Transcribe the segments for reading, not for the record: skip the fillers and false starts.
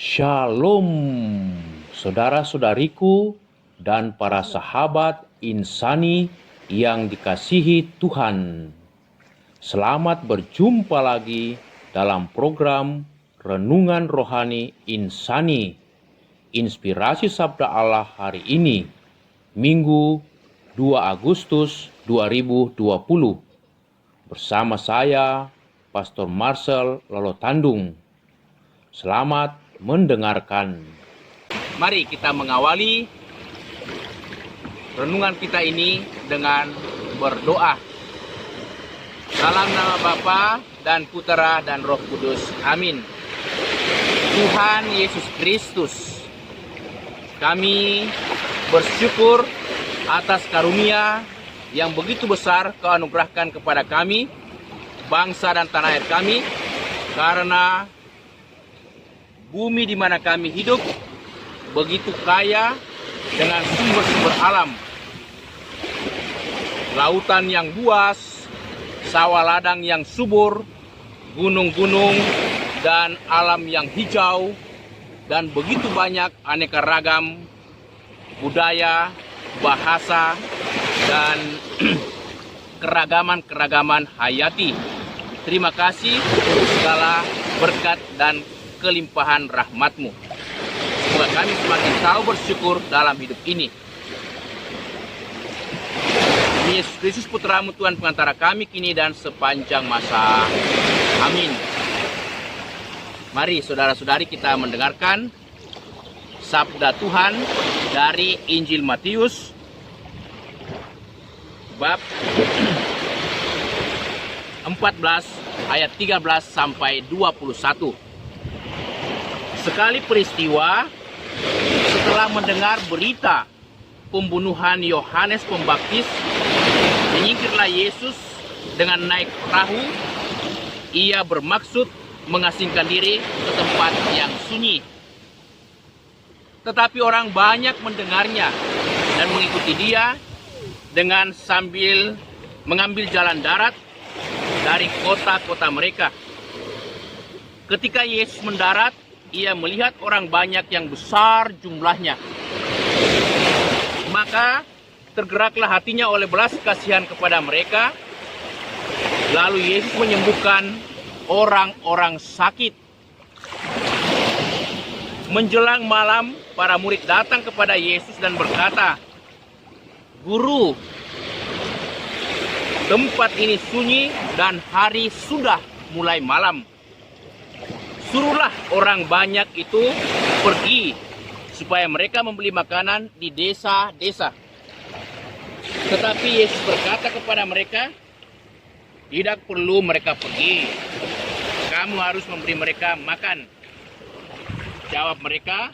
Shalom, saudara-saudariku dan para sahabat insani yang dikasihi Tuhan. Selamat berjumpa lagi dalam program Renungan Rohani Insani, Inspirasi Sabda Allah hari ini, Minggu 2 Agustus 2020. Bersama saya, Pastor Marcel Lolotandung. Selamat mendengarkan. Mari kita mengawali renungan kita ini dengan berdoa. Dalam nama Bapa dan Putera dan Roh Kudus. Amin. Tuhan Yesus Kristus, kami bersyukur atas karunia yang begitu besar Kau anugerahkan kepada kami, bangsa dan tanah air kami, karena bumi di mana kami hidup begitu kaya dengan sumber-sumber alam. Lautan yang luas, sawah ladang yang subur, gunung-gunung dan alam yang hijau, dan begitu banyak aneka ragam budaya, bahasa, dan keragaman-keragaman hayati. Terima kasih untuk segala berkat dan kelimpahan rahmat-Mu. Semoga kami semakin tahu bersyukur dalam hidup ini. Yesus Kristus Putra-Mu, Tuhan pengantara kami kini dan sepanjang masa. Amin. Mari saudara-saudari kita mendengarkan sabda Tuhan dari Injil Matius bab 14 ayat 13 sampai 21. Sekali peristiwa, setelah mendengar berita pembunuhan Yohanes Pembaptis, menyingkirlah Yesus dengan naik perahu. Ia bermaksud mengasingkan diri ke tempat yang sunyi. Tetapi orang banyak mendengarnya dan mengikuti dia dengan sambil mengambil jalan darat dari kota-kota mereka. Ketika Yesus mendarat, ia melihat orang banyak yang besar jumlahnya. Maka tergeraklah hatinya oleh belas kasihan kepada mereka. Lalu Yesus menyembuhkan orang-orang sakit. Menjelang malam, para murid datang kepada Yesus dan berkata, "Guru, tempat ini sunyi dan hari sudah mulai malam. Suruhlah orang banyak itu pergi supaya mereka membeli makanan di desa-desa." Tetapi Yesus berkata kepada mereka, "Tidak perlu mereka pergi. Kamu harus memberi mereka makan." Jawab mereka,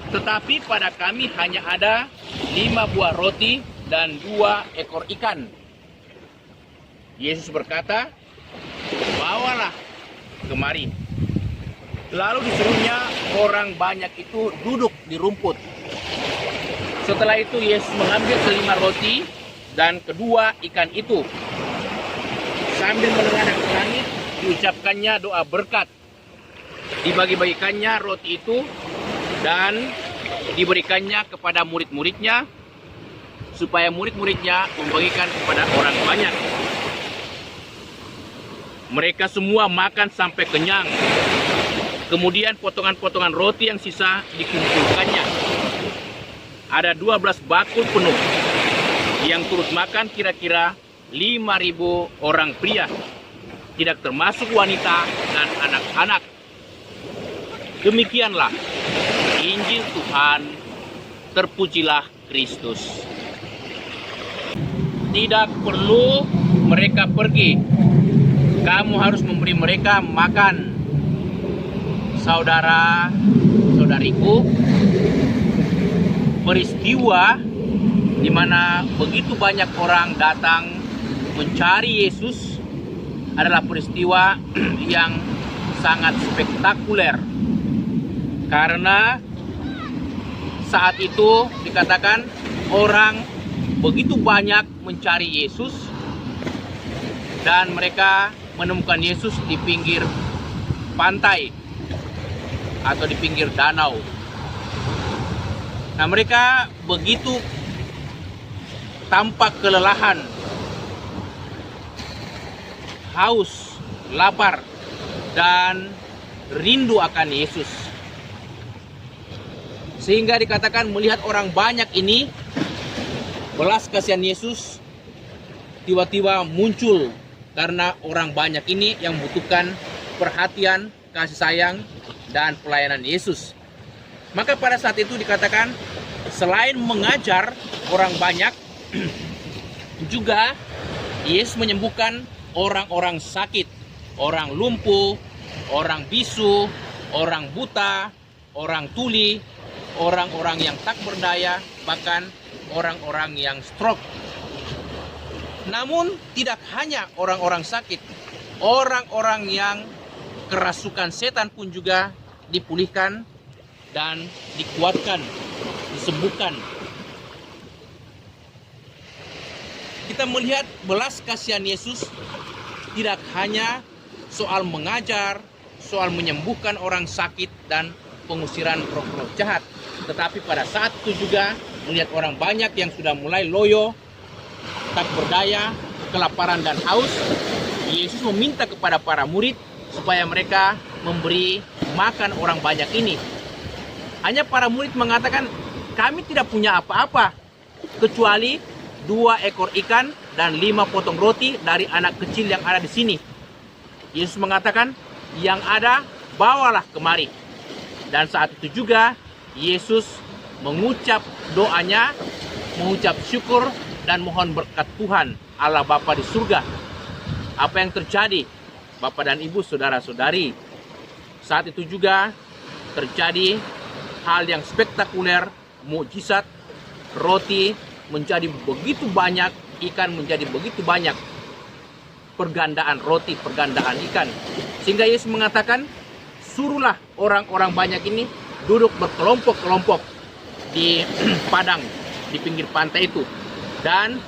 "Tetapi pada kami hanya ada 5 buah roti dan 2 ekor ikan." Yesus berkata, "Bawalah kemari." Lalu disuruhnya orang banyak itu duduk di rumput. Setelah itu Yesus mengambil ke-5 roti dan kedua ikan itu. Sambil menengadang ke langit, diucapkannya doa berkat. Dibagi-bagikannya roti itu dan diberikannya kepada murid-muridnya, supaya murid-muridnya membagikan kepada orang banyak. Mereka semua makan sampai kenyang. Kemudian potongan-potongan roti yang sisa dikumpulkannya. Ada 12 bakul penuh yang turut makan kira-kira 5.000 orang pria, tidak termasuk wanita dan anak-anak. Demikianlah Injil Tuhan. Terpujilah Kristus. Tidak perlu mereka pergi. Kamu harus memberi mereka makan. Saudara-saudariku, peristiwa di mana begitu banyak orang datang mencari Yesus adalah peristiwa yang sangat spektakuler. Karena saat itu dikatakan orang begitu banyak mencari Yesus dan mereka menemukan Yesus di pinggir pantai. atau di pinggir danau. Nah, mereka begitu tampak kelelahan, haus, lapar, dan rindu akan Yesus. Sehingga dikatakan melihat orang banyak ini, belas kasihan Yesus tiba-tiba muncul karena orang banyak ini yang membutuhkan perhatian, kasih sayang, dan pelayanan Yesus. Maka pada saat itu dikatakan selain mengajar orang banyak, juga Yesus menyembuhkan orang-orang sakit, orang lumpuh, orang bisu, orang buta, orang tuli, orang-orang yang tak berdaya, bahkan orang-orang yang stroke. Namun tidak hanya orang-orang sakit, orang-orang yang kerasukan setan pun juga dipulihkan dan dikuatkan, disembuhkan. Kita melihat belas kasihan Yesus tidak hanya soal mengajar, soal menyembuhkan orang sakit dan pengusiran roh-roh jahat, tetapi pada saat itu juga melihat orang banyak yang sudah mulai loyo, tak berdaya, kelaparan dan haus. Yesus meminta kepada para murid supaya mereka memberi makan orang banyak ini. Hanya para murid mengatakan, kami tidak punya apa-apa kecuali 2 ekor ikan dan 5 potong roti dari anak kecil yang ada di sini. Yesus mengatakan, yang ada bawalah kemari. Dan saat itu juga Yesus mengucap doanya, mengucap syukur dan mohon berkat Tuhan Allah Bapa di surga. Apa yang terjadi, Bapak dan Ibu, saudara-saudari? Saat itu juga terjadi hal yang spektakuler, mukjizat. Roti menjadi begitu banyak, ikan menjadi begitu banyak. Pergandaan roti, pergandaan ikan. Sehingga Yesus mengatakan, suruhlah orang-orang banyak ini duduk berkelompok-kelompok di padang, di pinggir pantai itu. Dan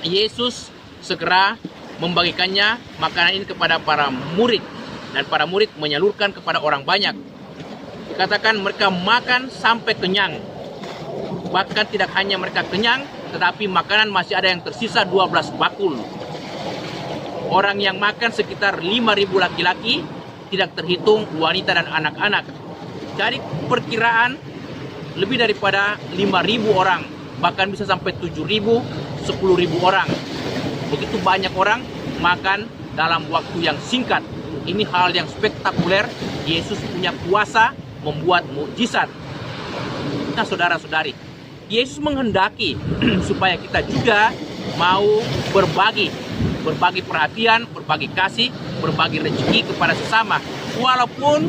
Yesus segera membagikannya makanan ini kepada para murid. Dan para murid menyalurkan kepada orang banyak. Dikatakan mereka makan sampai kenyang. Bahkan tidak hanya mereka kenyang, tetapi makanan masih ada yang tersisa 12 bakul. Orang yang makan sekitar 5.000 laki-laki, tidak terhitung wanita dan anak-anak. Jadi perkiraan lebih daripada 5.000 orang, bahkan bisa sampai 7.000, 10.000 orang. Begitu banyak orang makan dalam waktu yang singkat. Ini hal yang spektakuler. Yesus punya kuasa membuat mukjizat. Nah, saudara-saudari, Yesus menghendaki supaya kita juga mau berbagi perhatian, berbagi kasih, berbagi rezeki kepada sesama. Walaupun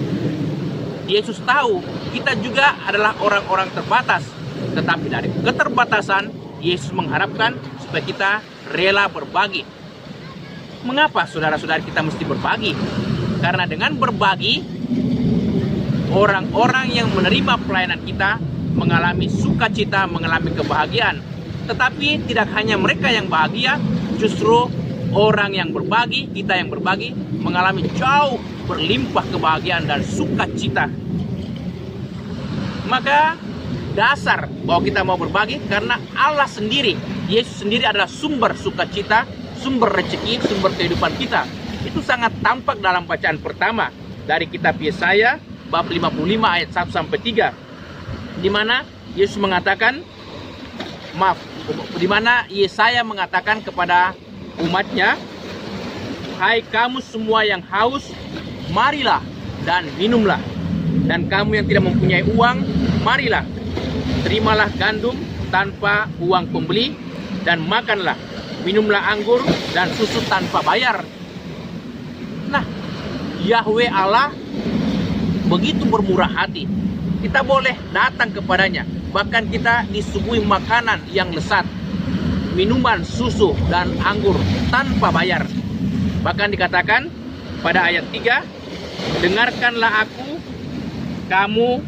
Yesus tahu kita juga adalah orang-orang terbatas, tetapi dari keterbatasan Yesus mengharapkan supaya kita rela berbagi. Mengapa saudara-saudari kita mesti berbagi? Karena dengan berbagi, orang-orang yang menerima pelayanan kita mengalami sukacita, mengalami kebahagiaan. Tetapi tidak hanya mereka yang bahagia, justru orang yang berbagi, kita yang berbagi, mengalami jauh berlimpah kebahagiaan dan sukacita. Maka dasar bahwa kita mau berbagi karena Allah sendiri, Yesus sendiri adalah sumber sukacita, sumber rezeki, sumber kehidupan kita. Itu sangat tampak dalam bacaan pertama dari kitab Yesaya bab 55 ayat 1 sampai 3. Di mana Yesus mengatakan, di mana Yesaya mengatakan kepada umatnya, hai kamu semua yang haus, marilah dan minumlah. Dan kamu yang tidak mempunyai uang, marilah, terimalah gandum tanpa uang pembeli, dan makanlah, minumlah anggur dan susu tanpa bayar. Nah, Yahweh Allah begitu bermurah hati. Kita boleh datang kepadanya, bahkan kita disuguhi makanan yang lezat, minuman, susu, dan anggur tanpa bayar. Bahkan dikatakan pada ayat 3, dengarkanlah aku, kamu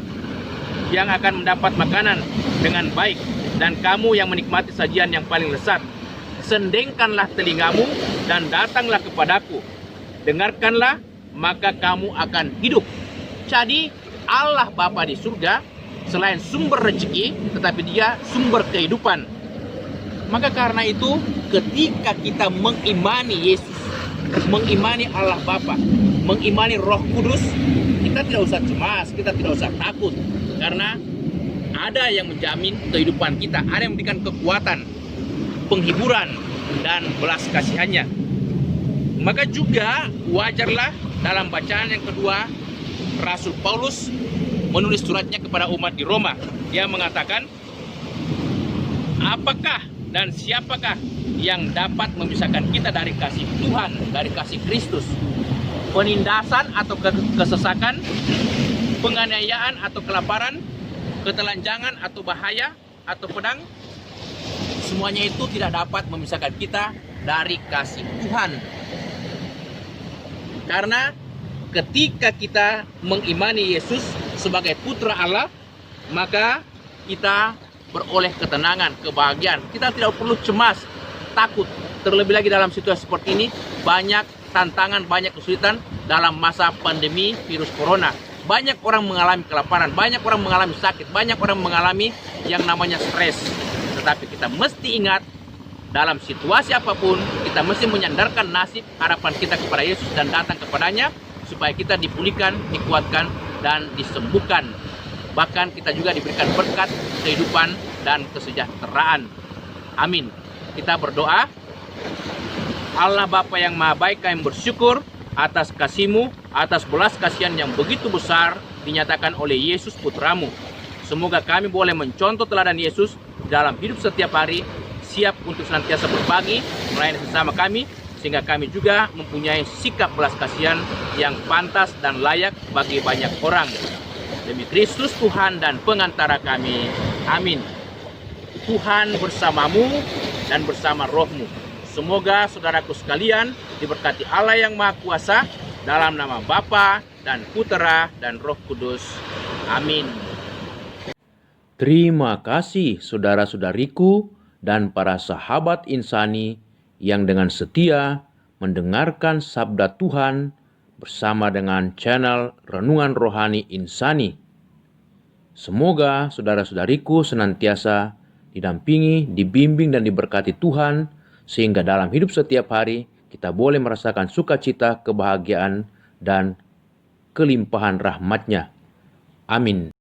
yang akan mendapat makanan dengan baik, dan kamu yang menikmati sajian yang paling lezat. Sendengkanlah telingamu dan datanglah kepadaku. Dengarkanlah, maka kamu akan hidup. Jadi Allah Bapa di surga selain sumber rezeki, tetapi dia sumber kehidupan. Maka karena itu, ketika kita mengimani Yesus, mengimani Allah Bapa, mengimani Roh Kudus, kita tidak usah cemas, kita tidak usah takut. Karena ada yang menjamin kehidupan kita, ada yang memberikan kekuatan, penghiburan, dan belas kasihannya. Maka juga wajarlah dalam bacaan yang kedua, Rasul Paulus menulis suratnya kepada umat di Roma. Dia mengatakan, apakah dan siapakah yang dapat memisahkan kita dari kasih Tuhan, dari kasih Kristus? Penindasan atau kesesakan, penganiayaan atau kelaparan, ketelanjangan atau bahaya, atau pedang? Semuanya itu tidak dapat memisahkan kita dari kasih Tuhan. Karena ketika kita mengimani Yesus sebagai putra Allah, maka kita beroleh ketenangan, kebahagiaan. Kita tidak perlu cemas, takut. Terlebih lagi dalam situasi seperti ini, banyak tantangan, banyak kesulitan dalam masa pandemi virus corona. Banyak orang mengalami kelaparan, banyak orang mengalami sakit, banyak orang mengalami yang namanya stres. Tetapi kita mesti ingat, dalam situasi apapun, kita mesti menyandarkan nasib harapan kita kepada Yesus dan datang kepadanya, supaya kita dipulihkan, dikuatkan, dan disembuhkan. Bahkan kita juga diberikan berkat, kehidupan, dan kesejahteraan. Amin. Kita berdoa. Allah Bapa yang Maha Baik, kami bersyukur atas kasih-Mu, atas belas kasihan yang begitu besar dinyatakan oleh Yesus Putramu. Semoga kami boleh mencontoh teladan Yesus dalam hidup setiap hari, siap untuk senantiasa berbagi, melayani sesama kami, sehingga kami juga mempunyai sikap belas kasihan yang pantas dan layak bagi banyak orang. Demi Kristus Tuhan dan pengantara kami. Amin. Tuhan bersamamu dan bersama rohmu. Semoga saudaraku sekalian diberkati Allah yang Maha Kuasa, dalam nama Bapa dan Putera dan Roh Kudus. Amin. Terima kasih saudara-saudariku dan para sahabat insani yang dengan setia mendengarkan sabda Tuhan bersama dengan channel Renungan Rohani Insani. Semoga saudara-saudariku senantiasa didampingi, dibimbing, dan diberkati Tuhan, sehingga dalam hidup setiap hari kita boleh merasakan sukacita, kebahagiaan, dan kelimpahan rahmat-Nya. Amin.